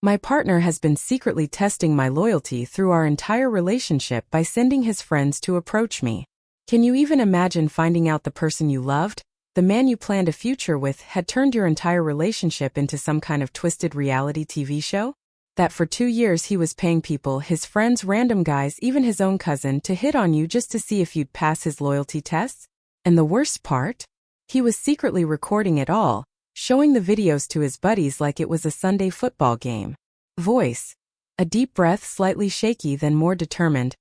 My partner has been secretly testing my loyalty through our entire relationship by sending his friends to approach me. Can you even imagine finding out the person you loved, the man you planned a future with, had turned your entire relationship into some kind of twisted reality TV show? That for 2 years he was paying people, his friends, random guys, even his own cousin, to hit on you just to see if you'd pass his loyalty tests? And the worst part? He was secretly recording it all, showing the videos to his buddies like it was a Sunday football game. Voice: a deep breath, slightly shaky, then more determined.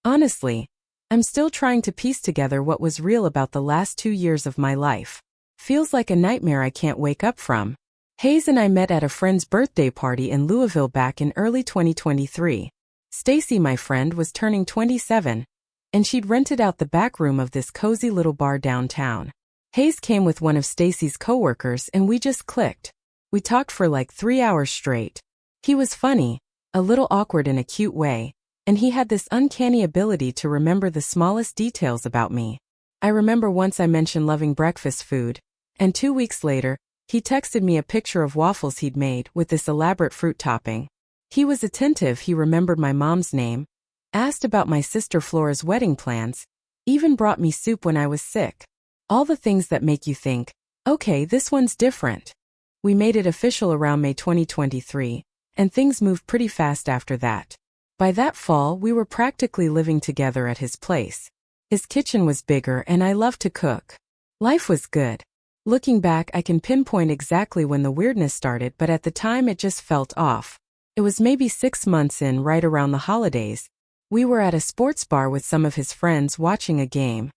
Honestly, I'm still trying to piece together what was real about the last 2 years of my life. Feels like a nightmare I can't wake up from. Hayes and I met at a friend's birthday party in Louisville back in early 2023. Stacy, my friend, was turning 27, and she'd rented out the back room of this cozy little bar downtown. Hayes came with one of Stacy's coworkers and we just clicked. We talked for like 3 hours straight. He was funny, a little awkward in a cute way, and he had this uncanny ability to remember the smallest details about me. I remember once I mentioned loving breakfast food, and 2 weeks later, he texted me a picture of waffles he'd made with this elaborate fruit topping. He was attentive, he remembered my mom's name, asked about my sister Flora's wedding plans, even brought me soup when I was sick. All the things that make you think, okay, this one's different. We made it official around May 2023, and things moved pretty fast after that. By that fall, we were practically living together at his place. His kitchen was bigger and I loved to cook. Life was good. Looking back, I can pinpoint exactly when the weirdness started, but at the time it just felt off. It was maybe 6 months in, right around the holidays. We were at a sports bar with some of his friends watching a game.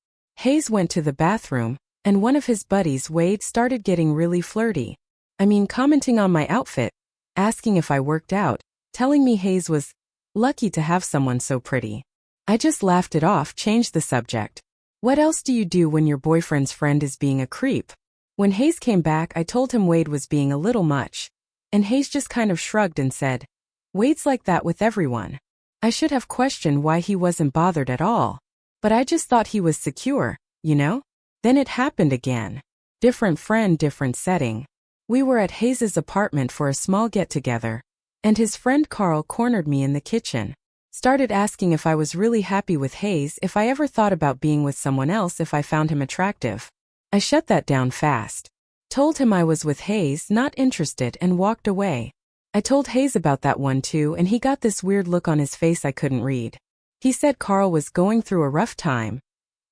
Hayes went to the bathroom, and one of his buddies, Wade, started getting really flirty. I mean, commenting on my outfit, asking if I worked out, telling me Hayes was lucky to have someone so pretty. I just laughed it off, changed the subject. What else do you do when your boyfriend's friend is being a creep? When Hayes came back, I told him Wade was being a little much, and Hayes just kind of shrugged and said, Wade's like that with everyone. I should have questioned why he wasn't bothered at all, but I just thought he was secure, you know? Then it happened again. Different friend, different setting. We were at Hayes's apartment for a small get-together, and his friend Carl cornered me in the kitchen. Started asking if I was really happy with Hayes, if I ever thought about being with someone else if I found him attractive. I shut that down fast. Told him I was with Hayes, not interested, and walked away. I told Hayes about that one too, and he got this weird look on his face I couldn't read. He said Carl was going through a rough time,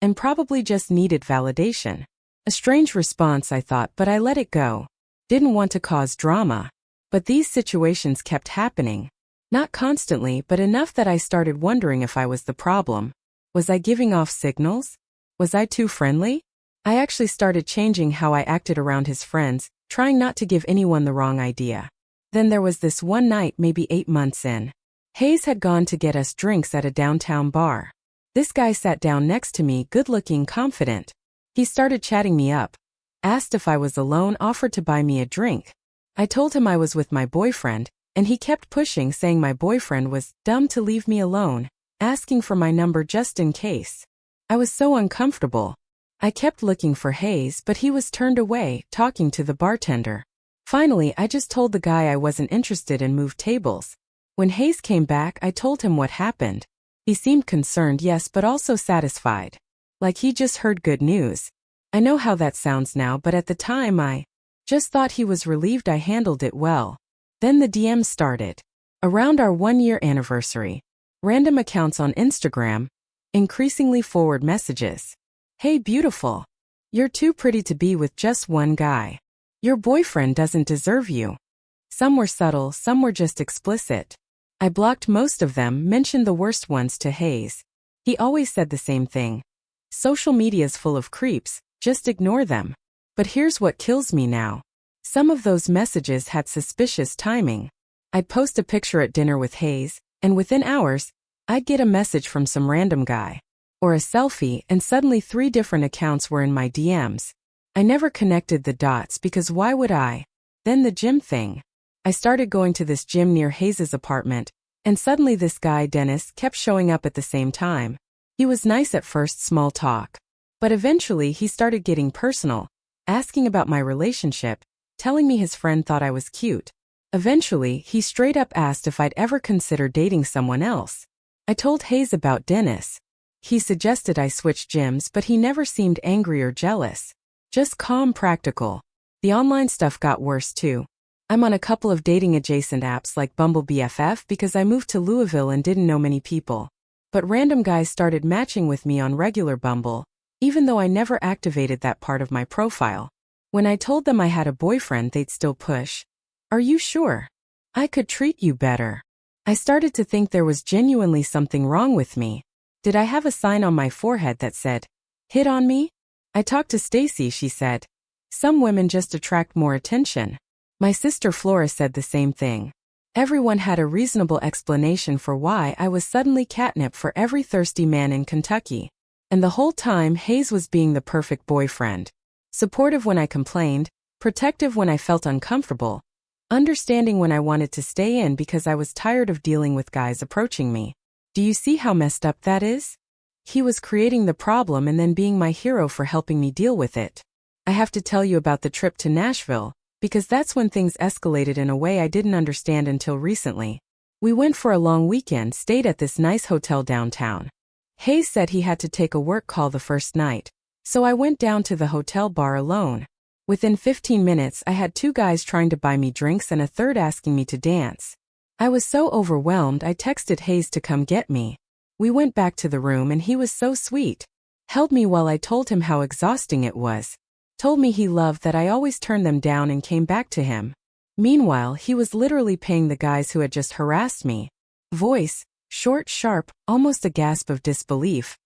and probably just needed validation. A strange response, I thought, but I let it go. Didn't want to cause drama. But these situations kept happening. Not constantly, but enough that I started wondering if I was the problem. Was I giving off signals? Was I too friendly? I actually started changing how I acted around his friends, trying not to give anyone the wrong idea. Then there was this one night, maybe 8 months in. Hayes had gone to get us drinks at a downtown bar. This guy sat down next to me, good-looking, confident. He started chatting me up, asked if I was alone, offered to buy me a drink. I told him I was with my boyfriend, and he kept pushing, saying my boyfriend was dumb to leave me alone, asking for my number just in case. I was so uncomfortable. I kept looking for Hayes, but he was turned away, talking to the bartender. Finally, I just told the guy I wasn't interested and moved tables. When Hayes came back, I told him what happened. He seemed concerned, yes, but also satisfied. Like he just heard good news. I know how that sounds now, but at the time I just thought he was relieved I handled it well. Then the DMs started. Around our 1-year anniversary. Random accounts on Instagram. Increasingly forward messages. Hey beautiful. You're too pretty to be with just one guy. Your boyfriend doesn't deserve you. Some were subtle, some were just explicit. I blocked most of them, mentioned the worst ones to Hayes. He always said the same thing. Social media's full of creeps, just ignore them. But here's what kills me now. Some of those messages had suspicious timing. I'd post a picture at dinner with Hayes, and within hours, I'd get a message from some random guy. Or a selfie, and suddenly 3 different accounts were in my DMs. I never connected the dots because why would I? Then the gym thing. I started going to this gym near Hayes's apartment, and suddenly this guy, Dennis, kept showing up at the same time. He was nice at first, small talk. But eventually he started getting personal, asking about my relationship, telling me his friend thought I was cute. Eventually, he straight up asked if I'd ever consider dating someone else. I told Hayes about Dennis. He suggested I switch gyms, but he never seemed angry or jealous. Just calm, practical. The online stuff got worse too. I'm on a couple of dating-adjacent apps like Bumble BFF because I moved to Louisville and didn't know many people. But random guys started matching with me on regular Bumble, even though I never activated that part of my profile. When I told them I had a boyfriend, they'd still push. Are you sure? I could treat you better. I started to think there was genuinely something wrong with me. Did I have a sign on my forehead that said, "Hit on me"? I talked to Stacy, she said. Some women just attract more attention. My sister Flora said the same thing. Everyone had a reasonable explanation for why I was suddenly catnip for every thirsty man in Kentucky. And the whole time Hayes was being the perfect boyfriend. Supportive when I complained, protective when I felt uncomfortable, understanding when I wanted to stay in because I was tired of dealing with guys approaching me. Do you see how messed up that is? He was creating the problem and then being my hero for helping me deal with it. I have to tell you about the trip to Nashville, because that's when things escalated in a way I didn't understand until recently. We went for a long weekend, stayed at this nice hotel downtown. Hayes said he had to take a work call the first night, so I went down to the hotel bar alone. Within 15 minutes, I had 2 guys trying to buy me drinks and a third asking me to dance. I was so overwhelmed I texted Hayes to come get me. We went back to the room and he was so sweet. Held me while I told him how exhausting it was. Told me he loved that I always turned them down and came back to him. Meanwhile, he was literally paying the guys who had just harassed me. Voice, short, sharp, almost a gasp of disbelief.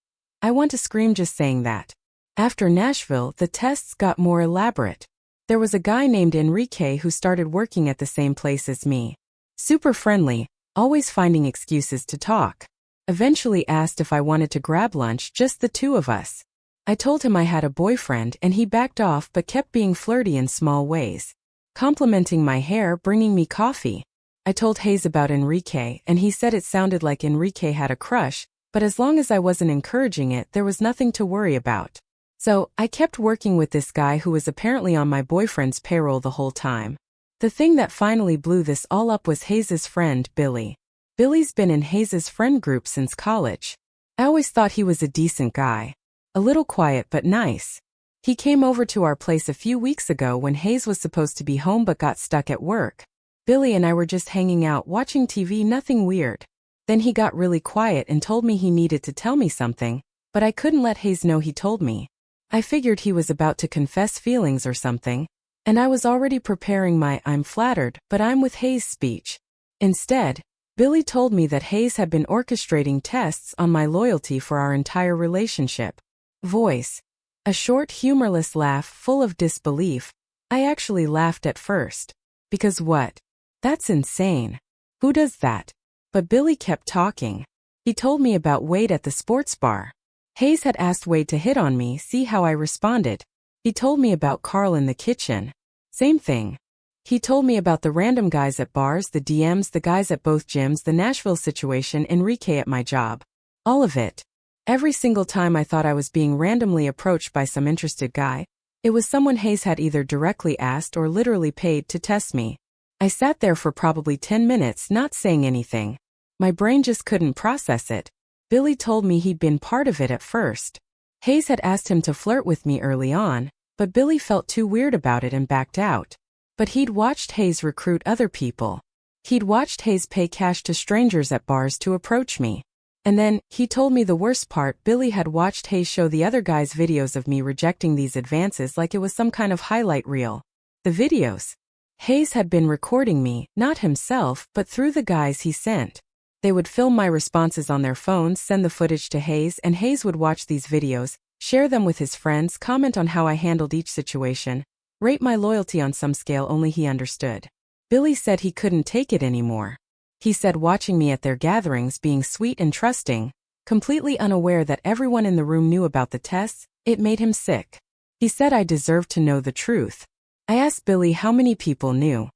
I want to scream just saying that. After Nashville, the tests got more elaborate. There was a guy named Enrique who started working at the same place as me. Super friendly, always finding excuses to talk. Eventually asked if I wanted to grab lunch, just the 2 of us. I told him I had a boyfriend and he backed off but kept being flirty in small ways. Complimenting my hair, bringing me coffee. I told Hayes about Enrique and he said it sounded like Enrique had a crush, but as long as I wasn't encouraging it, there was nothing to worry about. So, I kept working with this guy who was apparently on my boyfriend's payroll the whole time. The thing that finally blew this all up was Hayes' friend, Billy. Billy's been in Hayes' friend group since college. I always thought he was a decent guy. A little quiet but nice. He came over to our place a few weeks ago when Hayes was supposed to be home but got stuck at work. Billy and I were just hanging out, watching TV, nothing weird. Then he got really quiet and told me he needed to tell me something, but I couldn't let Hayes know he told me. I figured he was about to confess feelings or something, and I was already preparing my "I'm flattered, but I'm with Hayes" speech. Instead, Billy told me that Hayes had been orchestrating tests on my loyalty for our entire relationship. Voice. A short, humorless laugh full of disbelief. I actually laughed at first. Because what? That's insane. Who does that? But Billy kept talking. He told me about Wade at the sports bar. Hayes had asked Wade to hit on me, see how I responded. He told me about Carl in the kitchen. Same thing. He told me about the random guys at bars, the DMs, the guys at both gyms, the Nashville situation, Enrique at my job. All of it. Every single time I thought I was being randomly approached by some interested guy, it was someone Hayes had either directly asked or literally paid to test me. I sat there for probably 10 minutes not saying anything. My brain just couldn't process it. Billy told me he'd been part of it at first. Hayes had asked him to flirt with me early on, but Billy felt too weird about it and backed out. But he'd watched Hayes recruit other people. He'd watched Hayes pay cash to strangers at bars to approach me. And then, he told me the worst part, Billy had watched Hayes show the other guys videos of me rejecting these advances like it was some kind of highlight reel. The videos. Hayes had been recording me, not himself, but through the guys he sent. They would film my responses on their phones, send the footage to Hayes, and Hayes would watch these videos, share them with his friends, comment on how I handled each situation, rate my loyalty on some scale only he understood. Billy said he couldn't take it anymore. He said watching me at their gatherings, being sweet and trusting, completely unaware that everyone in the room knew about the tests, it made him sick. He said I deserved to know the truth. I asked Billy how many people knew.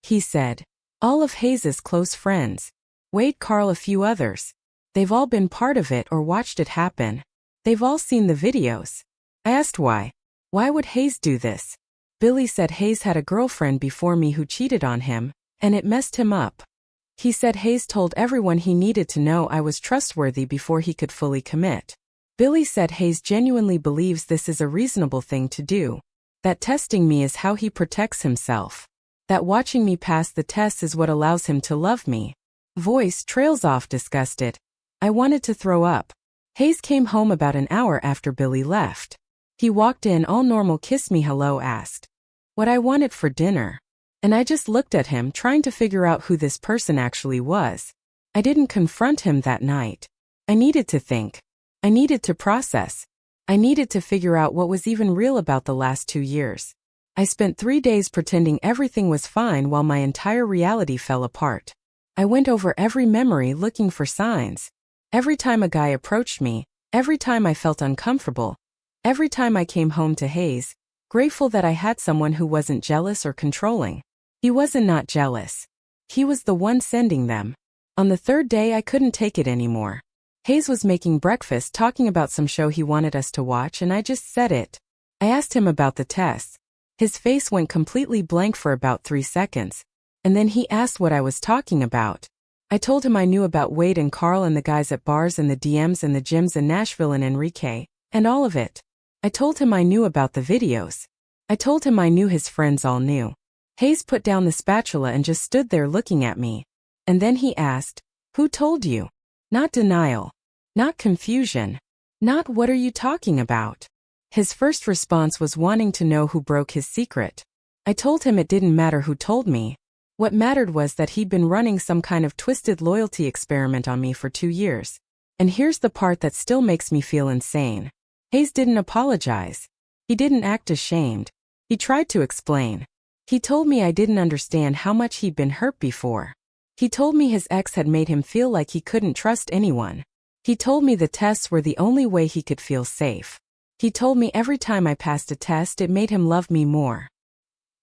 He said, all of Hayes' close friends. Wade, Carl, a few others. They've all been part of it or watched it happen. They've all seen the videos. I asked why. Why would Hayes do this? Billy said Hayes had a girlfriend before me who cheated on him, and it messed him up. He said Hayes told everyone he needed to know I was trustworthy before he could fully commit. Billy said Hayes genuinely believes this is a reasonable thing to do. That testing me is how he protects himself. That watching me pass the tests is what allows him to love me. Voice trails off disgusted. I wanted to throw up. Hayes came home about an hour after Billy left. He walked in all normal, kissed me hello, asked what I wanted for dinner. And I just looked at him trying to figure out who this person actually was. I didn't confront him that night. I needed to think. I needed to process. I needed to figure out what was even real about the last 2 years. I spent 3 days pretending everything was fine while my entire reality fell apart. I went over every memory looking for signs. Every time a guy approached me, every time I felt uncomfortable, every time I came home to Hayes, grateful that I had someone who wasn't jealous or controlling. He wasn't not jealous. He was the one sending them. On the 3rd day I couldn't take it anymore. Hayes was making breakfast talking about some show he wanted us to watch and I just said it. I asked him about the tests. His face went completely blank for about 3 seconds. And then he asked what I was talking about. I told him I knew about Wade and Carl and the guys at bars and the DMs and the gyms in Nashville and Enrique, and all of it. I told him I knew about the videos. I told him I knew his friends all knew. Hayes put down the spatula and just stood there looking at me. And then he asked, "Who told you?" Not denial. Not confusion. Not "what are you talking about?" His first response was wanting to know who broke his secret. I told him it didn't matter who told me. What mattered was that he'd been running some kind of twisted loyalty experiment on me for 2 years. And here's the part that still makes me feel insane. Hayes didn't apologize. He didn't act ashamed. He tried to explain. He told me I didn't understand how much he'd been hurt before. He told me his ex had made him feel like he couldn't trust anyone. He told me the tests were the only way he could feel safe. He told me every time I passed a test it made him love me more.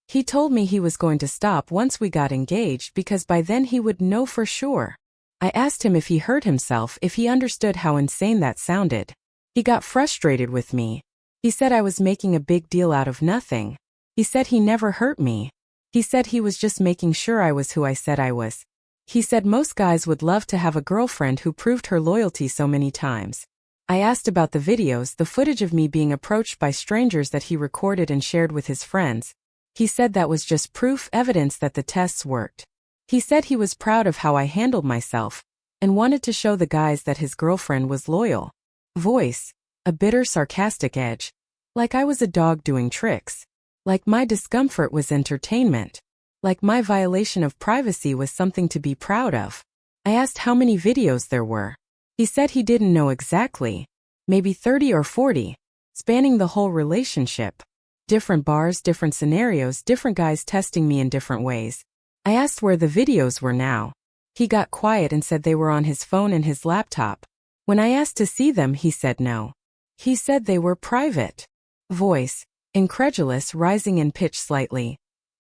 He told me he was going to stop once we got engaged because by then he would know for sure. I asked him if he hurt himself, if he understood how insane that sounded. He got frustrated with me. He said I was making a big deal out of nothing. He said he never hurt me. He said he was just making sure I was who I said I was. He said most guys would love to have a girlfriend who proved her loyalty so many times. I asked about the videos, the footage of me being approached by strangers that he recorded and shared with his friends. He said that was just proof, evidence that the tests worked. He said he was proud of how I handled myself and wanted to show the guys that his girlfriend was loyal. Voice, a bitter, sarcastic edge. Like I was a dog doing tricks. Like my discomfort was entertainment. Like my violation of privacy was something to be proud of. I asked how many videos there were. He said he didn't know exactly. Maybe 30 or 40, spanning the whole relationship. Different bars, different scenarios, different guys testing me in different ways. I asked where the videos were now. He got quiet and said they were on his phone and his laptop. When I asked to see them, he said no. He said they were private. Voice, incredulous, rising in pitch slightly.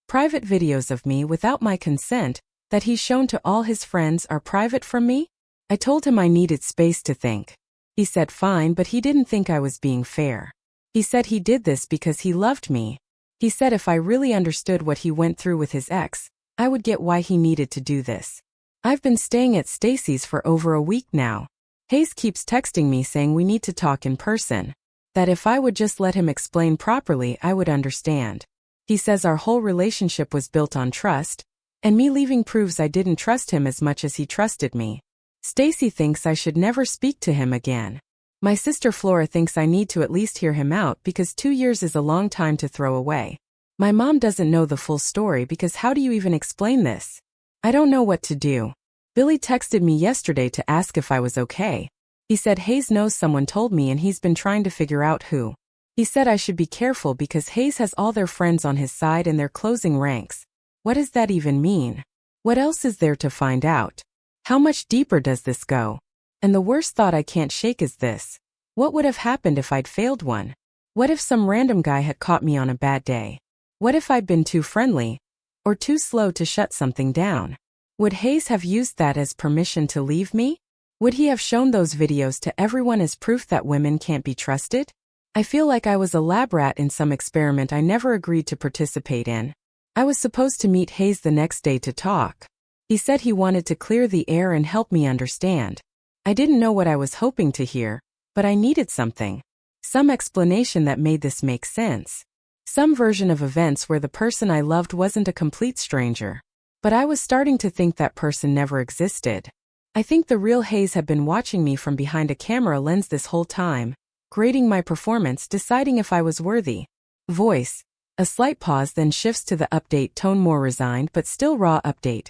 Private videos of me without my consent, that he's shown to all his friends, are private from me? I told him I needed space to think. He said fine, but he didn't think I was being fair. He said he did this because he loved me. He said if I really understood what he went through with his ex, I would get why he needed to do this. I've been staying at Stacy's for over a week now. Hayes keeps texting me saying we need to talk in person. That if I would just let him explain properly, I would understand. He says our whole relationship was built on trust, and me leaving proves I didn't trust him as much as he trusted me. Stacy thinks I should never speak to him again. My sister Flora thinks I need to at least hear him out because 2 years is a long time to throw away. My mom doesn't know the full story because how do you even explain this? I don't know what to do. Billy texted me yesterday to ask if I was okay. He said Hayes knows someone told me and he's been trying to figure out who. He said I should be careful because Hayes has all their friends on his side and they're closing ranks. What does that even mean? What else is there to find out? How much deeper does this go? And the worst thought I can't shake is this. What would have happened if I'd failed one? What if some random guy had caught me on a bad day? What if I'd been too friendly? Or too slow to shut something down? Would Hayes have used that as permission to leave me? Would he have shown those videos to everyone as proof that women can't be trusted? I feel like I was a lab rat in some experiment I never agreed to participate in. I was supposed to meet Hayes the next day to talk. He said he wanted to clear the air and help me understand. I didn't know what I was hoping to hear, but I needed something. Some explanation that made this make sense. Some version of events where the person I loved wasn't a complete stranger. But I was starting to think that person never existed. I think the real Hayes had been watching me from behind a camera lens this whole time, grading my performance, deciding if I was worthy. Voice. A slight pause, then shifts to the update tone, more resigned but still raw. Update.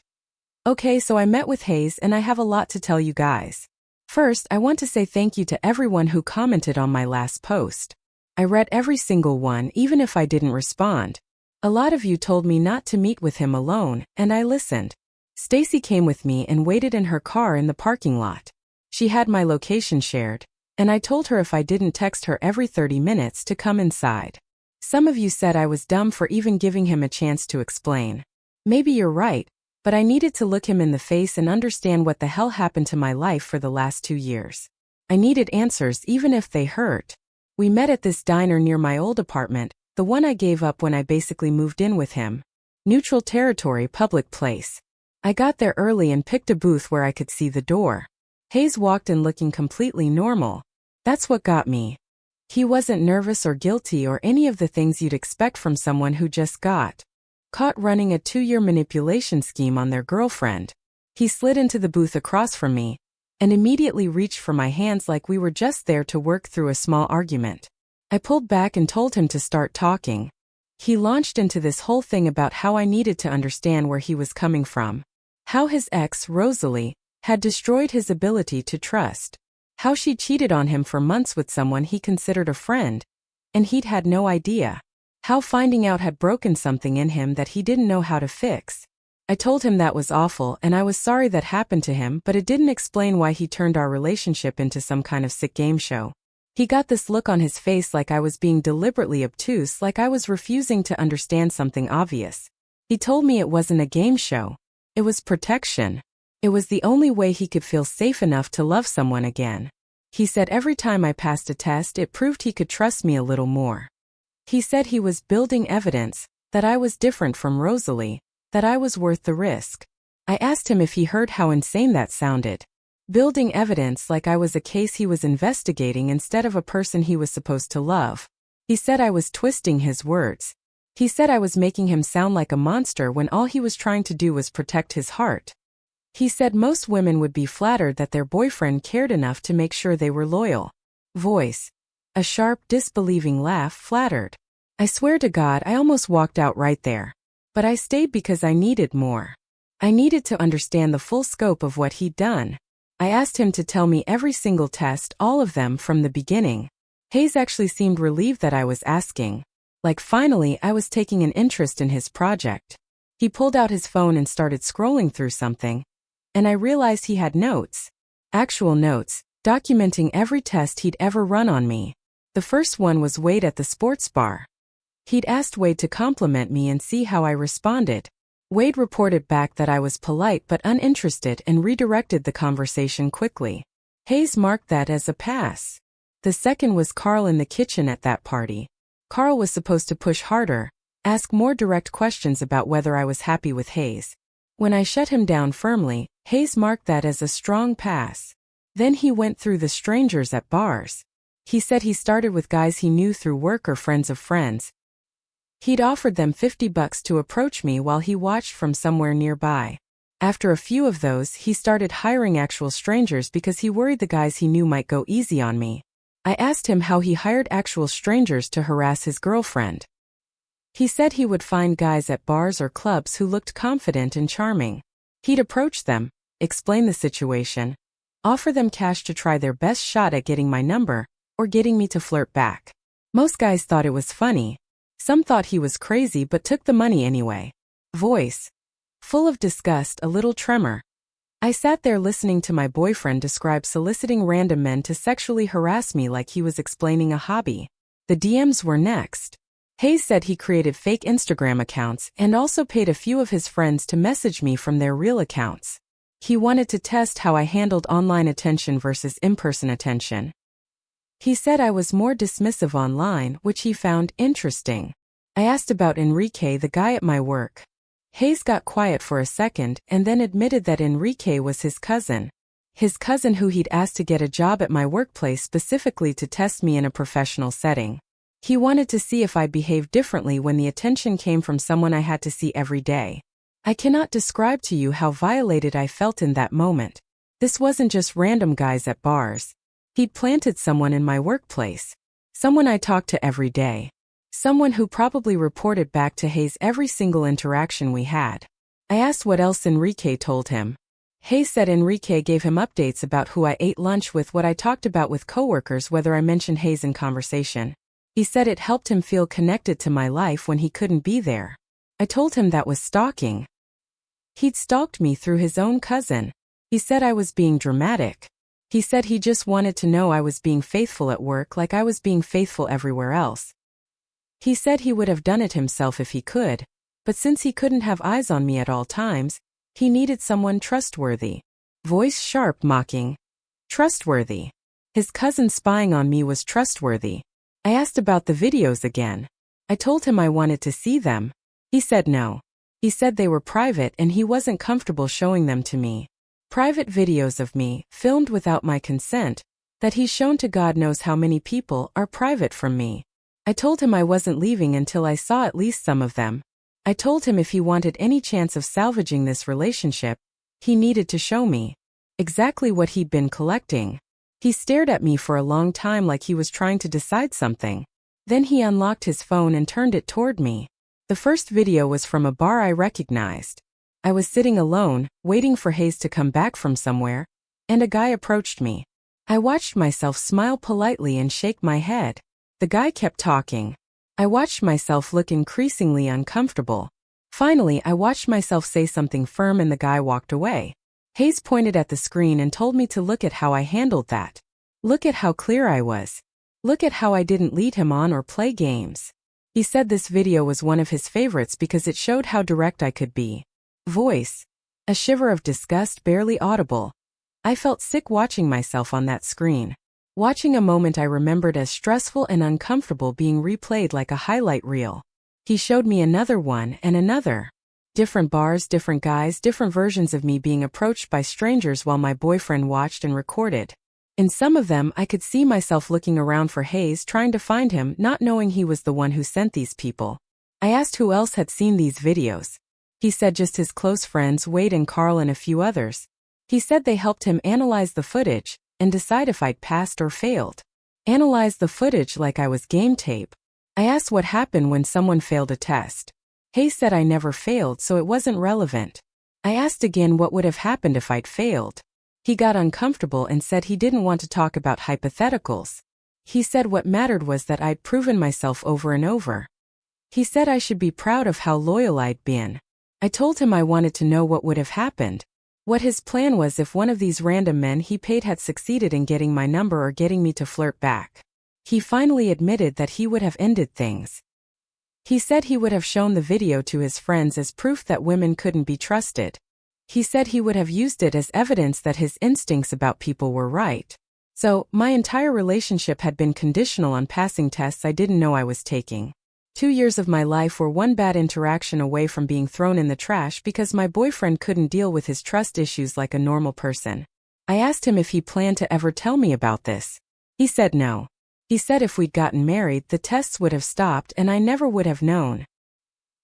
Okay, so I met with Hayes and I have a lot to tell you guys. First, I want to say thank you to everyone who commented on my last post. I read every single one, even if I didn't respond. A lot of you told me not to meet with him alone, and I listened. Stacy came with me and waited in her car in the parking lot. She had my location shared, and I told her if I didn't text her every 30 minutes to come inside. Some of you said I was dumb for even giving him a chance to explain. Maybe you're right, but I needed to look him in the face and understand what the hell happened to my life for the last 2 years. I needed answers even if they hurt. We met at this diner near my old apartment, the one I gave up when I basically moved in with him. Neutral territory, public place. I got there early and picked a booth where I could see the door. Hayes walked in looking completely normal. That's what got me. He wasn't nervous or guilty or any of the things you'd expect from someone who just got caught running a 2-year manipulation scheme on their girlfriend. He slid into the booth across from me and immediately reached for my hands like we were just there to work through a small argument. I pulled back and told him to start talking. He launched into this whole thing about how I needed to understand where he was coming from. How his ex, Rosalie, had destroyed his ability to trust. How she cheated on him for months with someone he considered a friend, and he'd had no idea. How finding out had broken something in him that he didn't know how to fix. I told him that was awful and I was sorry that happened to him, but it didn't explain why he turned our relationship into some kind of sick game show. He got this look on his face like I was being deliberately obtuse, like I was refusing to understand something obvious. He told me it wasn't a game show. It was protection. It was the only way he could feel safe enough to love someone again. He said every time I passed a test it proved he could trust me a little more. He said he was building evidence, that I was different from Rosalie, that I was worth the risk. I asked him if he heard how insane that sounded. Building evidence like I was a case he was investigating instead of a person he was supposed to love. He said I was twisting his words. He said I was making him sound like a monster when all he was trying to do was protect his heart. He said most women would be flattered that their boyfriend cared enough to make sure they were loyal. Voice. A sharp, disbelieving laugh. Flattered. I swear to God I almost walked out right there. But I stayed because I needed more. I needed to understand the full scope of what he'd done. I asked him to tell me every single test, all of them from the beginning. Hayes actually seemed relieved that I was asking. Like finally I was taking an interest in his project. He pulled out his phone and started scrolling through something. And I realized he had notes. Actual notes, documenting every test he'd ever run on me. The first one was Wade at the sports bar. He'd asked Wade to compliment me and see how I responded. Wade reported back that I was polite but uninterested and redirected the conversation quickly. Hayes marked that as a pass. The second was Carl in the kitchen at that party. Carl was supposed to push harder, ask more direct questions about whether I was happy with Hayes. When I shut him down firmly, Hayes marked that as a strong pass. Then he went through the strangers at bars. He said he started with guys he knew through work or friends of friends. He'd offered them $50 to approach me while he watched from somewhere nearby. After a few of those, he started hiring actual strangers because he worried the guys he knew might go easy on me. I asked him how he hired actual strangers to harass his girlfriend. He said he would find guys at bars or clubs who looked confident and charming. He'd approach them, explain the situation, offer them cash to try their best shot at getting my number, or getting me to flirt back. Most guys thought it was funny. Some thought he was crazy but took the money anyway. Voice. Full of disgust, a little tremor. I sat there listening to my boyfriend describe soliciting random men to sexually harass me like he was explaining a hobby. The DMs were next. Hayes said he created fake Instagram accounts and also paid a few of his friends to message me from their real accounts. He wanted to test how I handled online attention versus in-person attention. He said I was more dismissive online, which he found interesting. I asked about Enrique, the guy at my work. Hayes got quiet for a second and then admitted that Enrique was his cousin. His cousin who he'd asked to get a job at my workplace specifically to test me in a professional setting. He wanted to see if I'd behave differently when the attention came from someone I had to see every day. I cannot describe to you how violated I felt in that moment. This wasn't just random guys at bars. He'd planted someone in my workplace. Someone I talked to every day. Someone who probably reported back to Hayes every single interaction we had. I asked what else Enrique told him. Hayes said Enrique gave him updates about who I ate lunch with, what I talked about with coworkers, whether I mentioned Hayes in conversation. He said it helped him feel connected to my life when he couldn't be there. I told him that was stalking. He'd stalked me through his own cousin. He said I was being dramatic. He said he just wanted to know I was being faithful at work like I was being faithful everywhere else. He said he would have done it himself if he could, but since he couldn't have eyes on me at all times, he needed someone trustworthy. Voice sharp, mocking. Trustworthy. His cousin spying on me was trustworthy. I asked about the videos again. I told him I wanted to see them. He said no. He said they were private and he wasn't comfortable showing them to me. Private videos of me, filmed without my consent, that he's shown to God knows how many people, are private from me. I told him I wasn't leaving until I saw at least some of them. I told him if he wanted any chance of salvaging this relationship, he needed to show me exactly what he'd been collecting. He stared at me for a long time like he was trying to decide something. Then he unlocked his phone and turned it toward me. The first video was from a bar I recognized. I was sitting alone, waiting for Hayes to come back from somewhere, and a guy approached me. I watched myself smile politely and shake my head. The guy kept talking. I watched myself look increasingly uncomfortable. Finally, I watched myself say something firm and the guy walked away. Hayes pointed at the screen and told me to look at how I handled that. Look at how clear I was. Look at how I didn't lead him on or play games. He said this video was one of his favorites because it showed how direct I could be. Voice. A shiver of disgust barely audible. I felt sick watching myself on that screen. Watching a moment I remembered as stressful and uncomfortable being replayed like a highlight reel. He showed me another one and another. Different bars, different guys, different versions of me being approached by strangers while my boyfriend watched and recorded. In some of them, I could see myself looking around for Hayes, trying to find him, not knowing he was the one who sent these people. I asked who else had seen these videos. He said just his close friends Wade and Carl and a few others. He said they helped him analyze the footage and decide if I'd passed or failed. Analyze the footage like I was game tape. I asked what happened when someone failed a test. Hayes said I never failed, so it wasn't relevant. I asked again what would have happened if I'd failed. He got uncomfortable and said he didn't want to talk about hypotheticals. He said what mattered was that I'd proven myself over and over. He said I should be proud of how loyal I'd been. I told him I wanted to know what would have happened. What his plan was if one of these random men he paid had succeeded in getting my number or getting me to flirt back. He finally admitted that he would have ended things. He said he would have shown the video to his friends as proof that women couldn't be trusted. He said he would have used it as evidence that his instincts about people were right. So, my entire relationship had been conditional on passing tests I didn't know I was taking. 2 years of my life were one bad interaction away from being thrown in the trash because my boyfriend couldn't deal with his trust issues like a normal person. I asked him if he planned to ever tell me about this. He said no. He said if we'd gotten married, the tests would have stopped and I never would have known.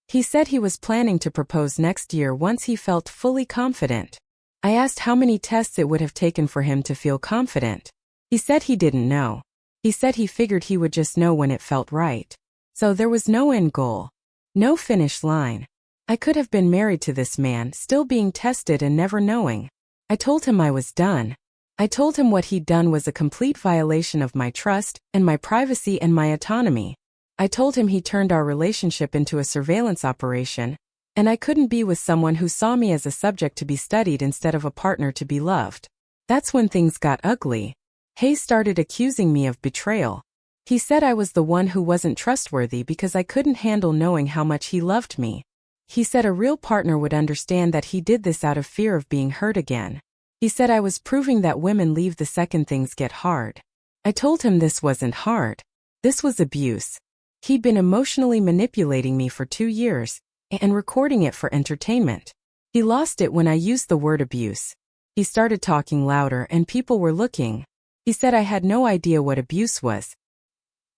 He said he was planning to propose next year once he felt fully confident. I asked how many tests it would have taken for him to feel confident. He said he didn't know. He said he figured he would just know when it felt right. So there was no end goal. No finish line. I could have been married to this man, still being tested and never knowing. I told him I was done. I told him what he'd done was a complete violation of my trust and my privacy and my autonomy. I told him he turned our relationship into a surveillance operation, and I couldn't be with someone who saw me as a subject to be studied instead of a partner to be loved. That's when things got ugly. Hayes started accusing me of betrayal. He said I was the one who wasn't trustworthy because I couldn't handle knowing how much he loved me. He said a real partner would understand that he did this out of fear of being hurt again. He said I was proving that women leave the second things get hard. I told him this wasn't hard. This was abuse. He'd been emotionally manipulating me for 2 years. and recording it for entertainment. He lost it when I used the word abuse. He started talking louder and people were looking. He said I had no idea what abuse was.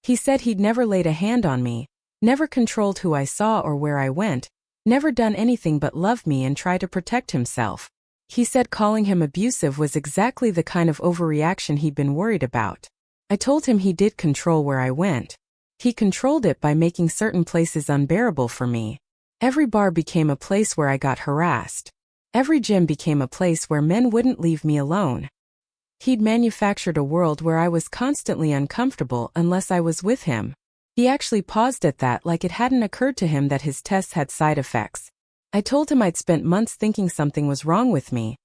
He said he'd never laid a hand on me, never controlled who I saw or where I went, never done anything but love me and try to protect himself. He said calling him abusive was exactly the kind of overreaction he'd been worried about. I told him he did control where I went. He controlled it by making certain places unbearable for me. Every bar became a place where I got harassed. Every gym became a place where men wouldn't leave me alone. He'd manufactured a world where I was constantly uncomfortable unless I was with him. He actually paused at that like it hadn't occurred to him that his tests had side effects. I told him I'd spent months thinking something was wrong with me,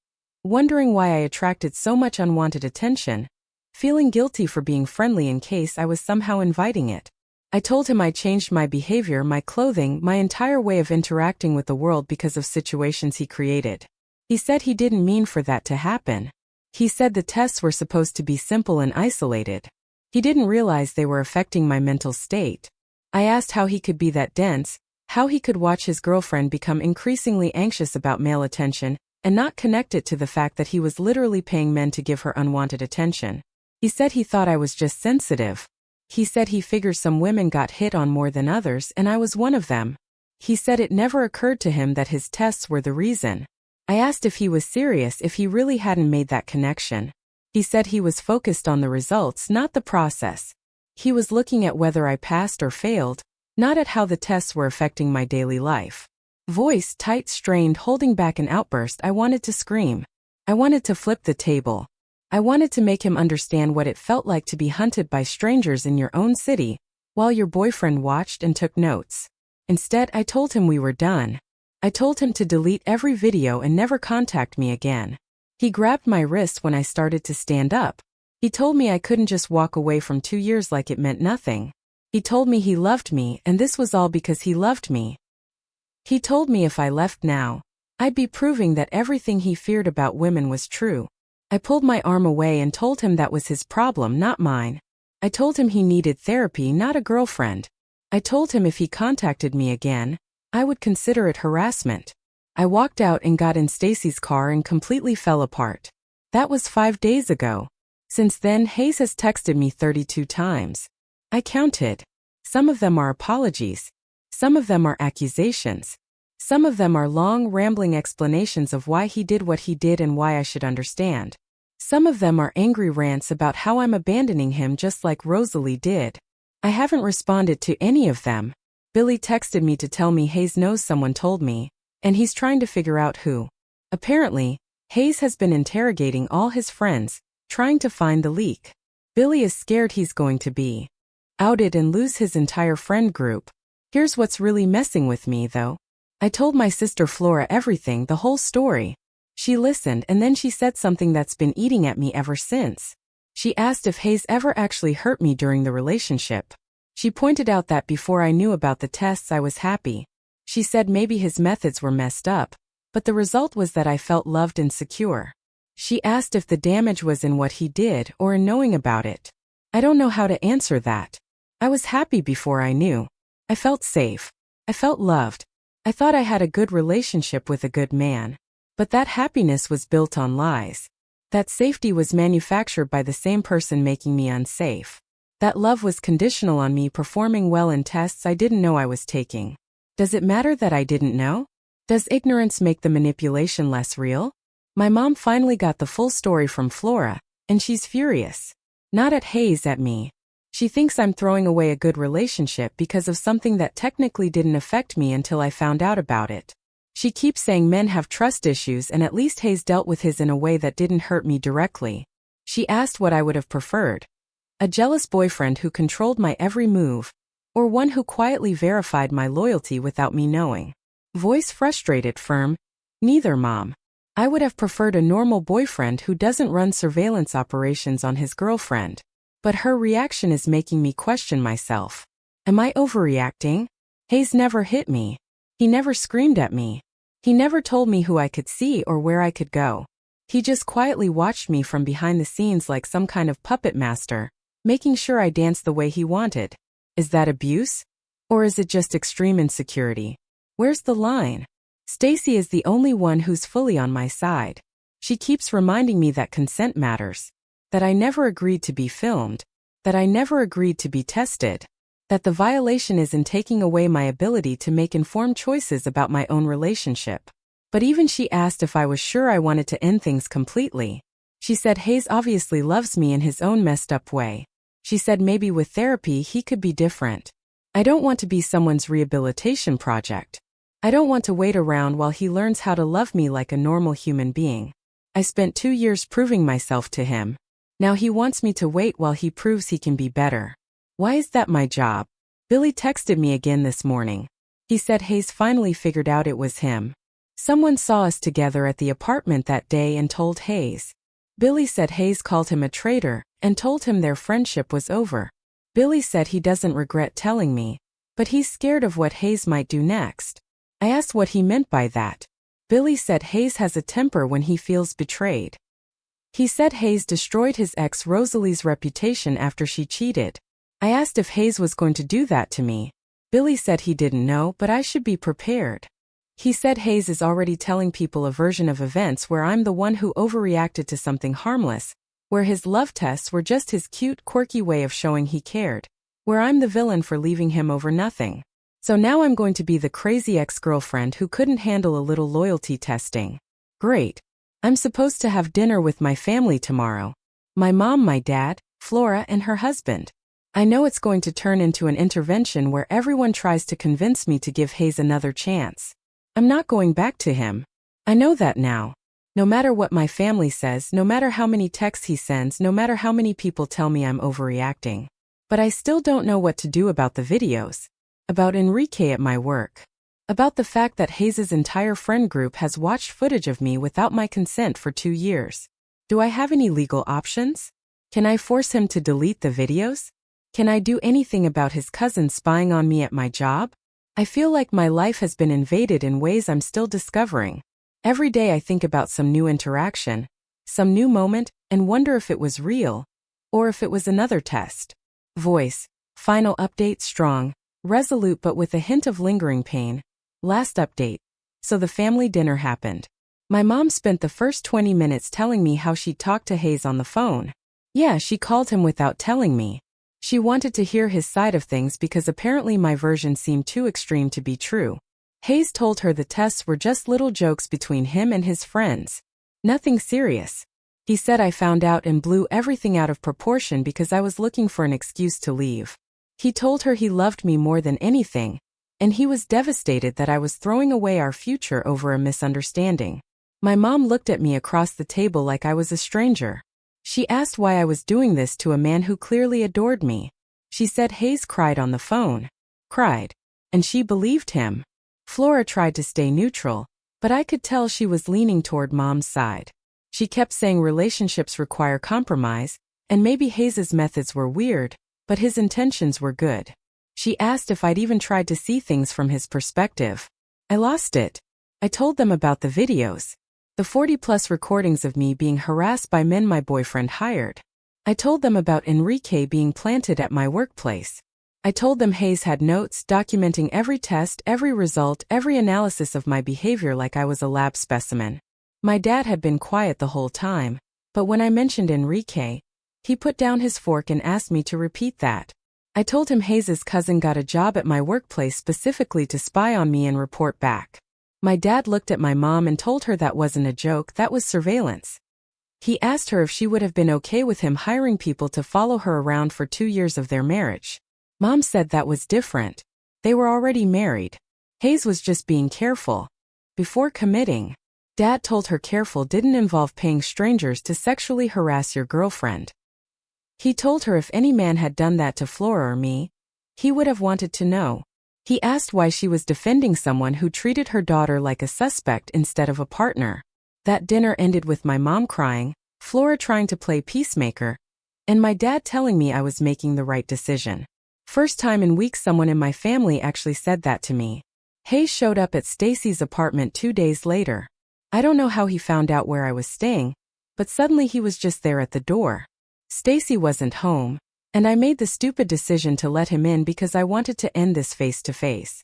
wondering why I attracted so much unwanted attention, feeling guilty for being friendly in case I was somehow inviting it. I told him I changed my behavior, my clothing, my entire way of interacting with the world because of situations he created. He said he didn't mean for that to happen. He said the tests were supposed to be simple and isolated. He didn't realize they were affecting my mental state. I asked how he could be that dense, how he could watch his girlfriend become increasingly anxious about male attention, and not connect it to the fact that he was literally paying men to give her unwanted attention. He said he thought I was just sensitive. He said he figures some women got hit on more than others and I was one of them. He said it never occurred to him that his tests were the reason. I asked if he was serious, if he really hadn't made that connection. He said he was focused on the results, not the process. He was looking at whether I passed or failed, not at how the tests were affecting my daily life. Voice tight, strained, holding back an outburst. I wanted to scream. I wanted to flip the table. I wanted to make him understand what it felt like to be hunted by strangers in your own city, while your boyfriend watched and took notes. Instead, I told him we were done. I told him to delete every video and never contact me again. He grabbed my wrist when I started to stand up. He told me I couldn't just walk away from 2 years like it meant nothing. He told me he loved me and this was all because he loved me. He told me if I left now, I'd be proving that everything he feared about women was true. I pulled my arm away and told him that was his problem, not mine. I told him he needed therapy, not a girlfriend. I told him if he contacted me again, I would consider it harassment. I walked out and got in Stacy's car and completely fell apart. That was 5 days ago. Since then, Hayes has texted me 32 times. I counted. Some of them are apologies. Some of them are accusations. Some of them are long, rambling explanations of why he did what he did and why I should understand. Some of them are angry rants about how I'm abandoning him just like Rosalie did. I haven't responded to any of them. Billy texted me to tell me Hayes knows someone told me, and he's trying to figure out who. Apparently, Hayes has been interrogating all his friends, trying to find the leak. Billy is scared he's going to be outed and lose his entire friend group. Here's what's really messing with me, though. I told my sister Flora everything, the whole story. She listened and then she said something that's been eating at me ever since. She asked if Hayes ever actually hurt me during the relationship. She pointed out that before I knew about the tests I was happy. She said maybe his methods were messed up, but the result was that I felt loved and secure. She asked if the damage was in what he did or in knowing about it. I don't know how to answer that. I was happy before I knew. I felt safe. I felt loved. I thought I had a good relationship with a good man. But that happiness was built on lies. That safety was manufactured by the same person making me unsafe. That love was conditional on me performing well in tests I didn't know I was taking. Does it matter that I didn't know? Does ignorance make the manipulation less real? My mom finally got the full story from Flora, and she's furious. Not at Hayes, at me. She thinks I'm throwing away a good relationship because of something that technically didn't affect me until I found out about it. She keeps saying men have trust issues and at least Hayes dealt with his in a way that didn't hurt me directly. She asked what I would have preferred. A jealous boyfriend who controlled my every move, or one who quietly verified my loyalty without me knowing. Voice frustrated, firm. Neither, Mom. I would have preferred a normal boyfriend who doesn't run surveillance operations on his girlfriend. But her reaction is making me question myself. Am I overreacting? Hayes never hit me. He never screamed at me. He never told me who I could see or where I could go. He just quietly watched me from behind the scenes like some kind of puppet master, making sure I danced the way he wanted. Is that abuse? Or is it just extreme insecurity? Where's the line? Stacy is the only one who's fully on my side. She keeps reminding me that consent matters, that I never agreed to be filmed, that I never agreed to be tested, that the violation is in taking away my ability to make informed choices about my own relationship. But even she asked if I was sure I wanted to end things completely. She said Hayes obviously loves me in his own messed up way. She said maybe with therapy he could be different. I don't want to be someone's rehabilitation project. I don't want to wait around while he learns how to love me like a normal human being. I spent 2 years proving myself to him. Now he wants me to wait while he proves he can be better. Why is that my job? Billy texted me again this morning. He said Hayes finally figured out it was him. Someone saw us together at the apartment that day and told Hayes. Billy said Hayes called him a traitor and told him their friendship was over. Billy said he doesn't regret telling me, but he's scared of what Hayes might do next. I asked what he meant by that. Billy said Hayes has a temper when he feels betrayed. He said Hayes destroyed his ex Rosalie's reputation after she cheated. I asked if Hayes was going to do that to me. Billy said he didn't know, but I should be prepared. He said Hayes is already telling people a version of events where I'm the one who overreacted to something harmless, where his love tests were just his cute, quirky way of showing he cared, where I'm the villain for leaving him over nothing. So now I'm going to be the crazy ex-girlfriend who couldn't handle a little loyalty testing. Great. I'm supposed to have dinner with my family tomorrow. My mom, my dad, Flora, and her husband. I know it's going to turn into an intervention where everyone tries to convince me to give Hayes another chance. I'm not going back to him. I know that now. No matter what my family says, no matter how many texts he sends, no matter how many people tell me I'm overreacting. But I still don't know what to do about the videos. About Enrique at my work. About the fact that Hayes' entire friend group has watched footage of me without my consent for 2 years. Do I have any legal options? Can I force him to delete the videos? Can I do anything about his cousin spying on me at my job? I feel like my life has been invaded in ways I'm still discovering. Every day I think about some new interaction, some new moment, and wonder if it was real, or if it was another test. Voice. Final update strong, resolute but with a hint of lingering pain. Last update. So the family dinner happened. My mom spent the first 20 minutes telling me how she'd talked to Hayes on the phone. Yeah, she called him without telling me. She wanted to hear his side of things because apparently my version seemed too extreme to be true. Hayes told her the tests were just little jokes between him and his friends. Nothing serious. He said I found out and blew everything out of proportion because I was looking for an excuse to leave. He told her he loved me more than anything, and he was devastated that I was throwing away our future over a misunderstanding. My mom looked at me across the table like I was a stranger. She asked why I was doing this to a man who clearly adored me. She said Hayes cried on the phone. Cried. And she believed him. Flora tried to stay neutral, but I could tell she was leaning toward Mom's side. She kept saying relationships require compromise, and maybe Hayes' methods were weird, but his intentions were good. She asked if I'd even tried to see things from his perspective. I lost it. I told them about the videos. The 40-plus recordings of me being harassed by men my boyfriend hired. I told them about Enrique being planted at my workplace. I told them Hayes had notes documenting every test, every result, every analysis of my behavior like I was a lab specimen. My dad had been quiet the whole time, but when I mentioned Enrique, he put down his fork and asked me to repeat that. I told him Hayes' cousin got a job at my workplace specifically to spy on me and report back. My dad looked at my mom and told her that wasn't a joke, that was surveillance. He asked her if she would have been okay with him hiring people to follow her around for 2 years of their marriage. Mom said that was different. They were already married. Hayes was just being careful. Before committing. Dad told her careful didn't involve paying strangers to sexually harass your girlfriend. He told her if any man had done that to Flora or me, he would have wanted to know. He asked why she was defending someone who treated her daughter like a suspect instead of a partner. That dinner ended with my mom crying, Flora trying to play peacemaker, and my dad telling me I was making the right decision. First time in weeks someone in my family actually said that to me. Hayes showed up at Stacy's apartment 2 days later. I don't know how he found out where I was staying, but suddenly he was just there at the door. Stacy wasn't home, and I made the stupid decision to let him in because I wanted to end this face to face.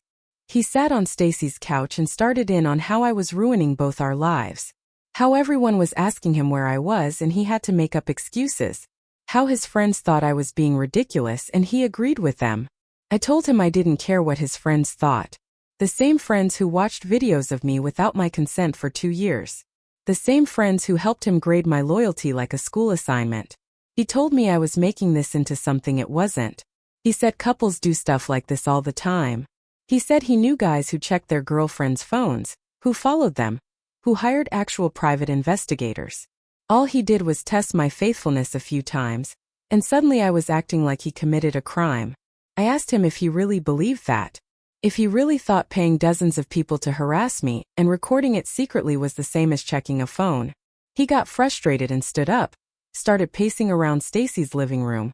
He sat on Stacy's couch and started in on how I was ruining both our lives. How everyone was asking him where I was and he had to make up excuses. How his friends thought I was being ridiculous and he agreed with them. I told him I didn't care what his friends thought. The same friends who watched videos of me without my consent for 2 years. The same friends who helped him grade my loyalty like a school assignment. He told me I was making this into something it wasn't. He said couples do stuff like this all the time. He said he knew guys who checked their girlfriends' phones, who followed them, who hired actual private investigators. All he did was test my faithfulness a few times, and suddenly I was acting like he committed a crime. I asked him if he really believed that. If he really thought paying dozens of people to harass me and recording it secretly was the same as checking a phone. He got frustrated and stood up, started pacing around Stacy's living room,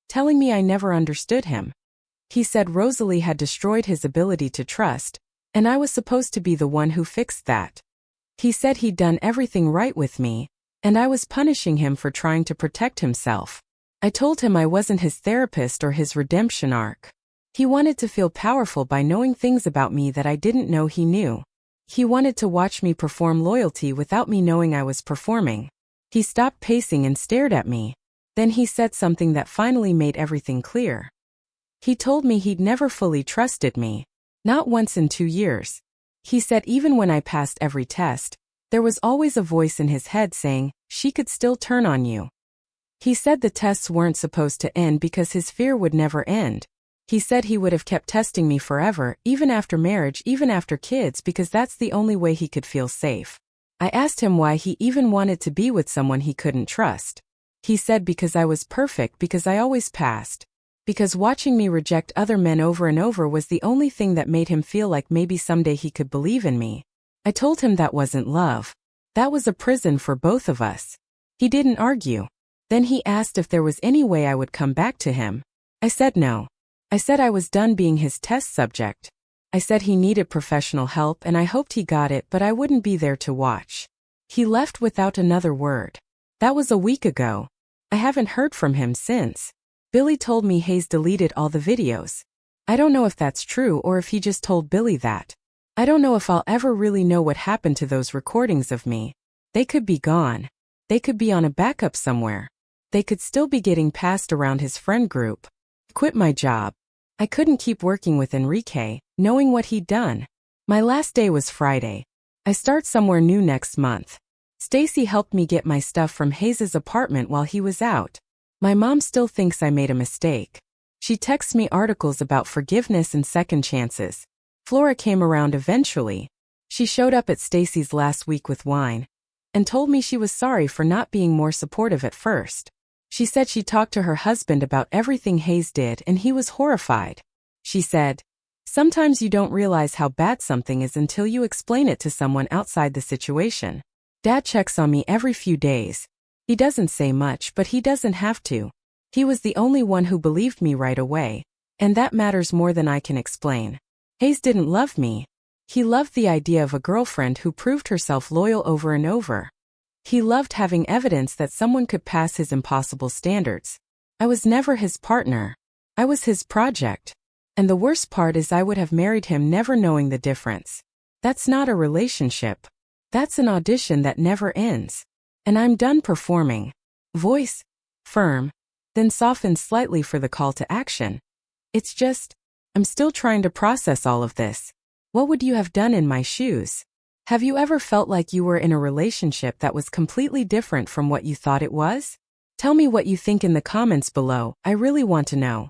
telling me I never understood him. He said Rosalie had destroyed his ability to trust, and I was supposed to be the one who fixed that. He said he'd done everything right with me, and I was punishing him for trying to protect himself. I told him I wasn't his therapist or his redemption arc. He wanted to feel powerful by knowing things about me that I didn't know he knew. He wanted to watch me perform loyalty without me knowing I was performing. He stopped pacing and stared at me. Then he said something that finally made everything clear. He told me he'd never fully trusted me. Not once in 2 years. He said even when I passed every test, there was always a voice in his head saying, she could still turn on you. He said the tests weren't supposed to end because his fear would never end. He said he would have kept testing me forever, even after marriage, even after kids, because that's the only way he could feel safe. I asked him why he even wanted to be with someone he couldn't trust. He said because I was perfect, because I always passed. Because watching me reject other men over and over was the only thing that made him feel like maybe someday he could believe in me. I told him that wasn't love. That was a prison for both of us. He didn't argue. Then he asked if there was any way I would come back to him. I said no. I said I was done being his test subject. I said he needed professional help and I hoped he got it, but I wouldn't be there to watch. He left without another word. That was a week ago. I haven't heard from him since. Billy told me Hayes deleted all the videos. I don't know if that's true or if he just told Billy that. I don't know if I'll ever really know what happened to those recordings of me. They could be gone. They could be on a backup somewhere. They could still be getting passed around his friend group. I quit my job. I couldn't keep working with Enrique, knowing what he'd done. My last day was Friday. I start somewhere new next month. Stacy helped me get my stuff from Hayes's apartment while he was out. My mom still thinks I made a mistake. She texts me articles about forgiveness and second chances. Flora came around eventually. She showed up at Stacy's last week with wine and told me she was sorry for not being more supportive at first. She said she talked to her husband about everything Hayes did and he was horrified. She said, sometimes you don't realize how bad something is until you explain it to someone outside the situation. Dad checks on me every few days. He doesn't say much, but he doesn't have to. He was the only one who believed me right away, and that matters more than I can explain. Hayes didn't love me. He loved the idea of a girlfriend who proved herself loyal over and over. He loved having evidence that someone could pass his impossible standards. I was never his partner. I was his project. And the worst part is I would have married him never knowing the difference. That's not a relationship. That's an audition that never ends. And I'm done performing. Voice, firm, then softened slightly for the call to action. It's just, I'm still trying to process all of this. What would you have done in my shoes? Have you ever felt like you were in a relationship that was completely different from what you thought it was? Tell me what you think in the comments below. I really want to know.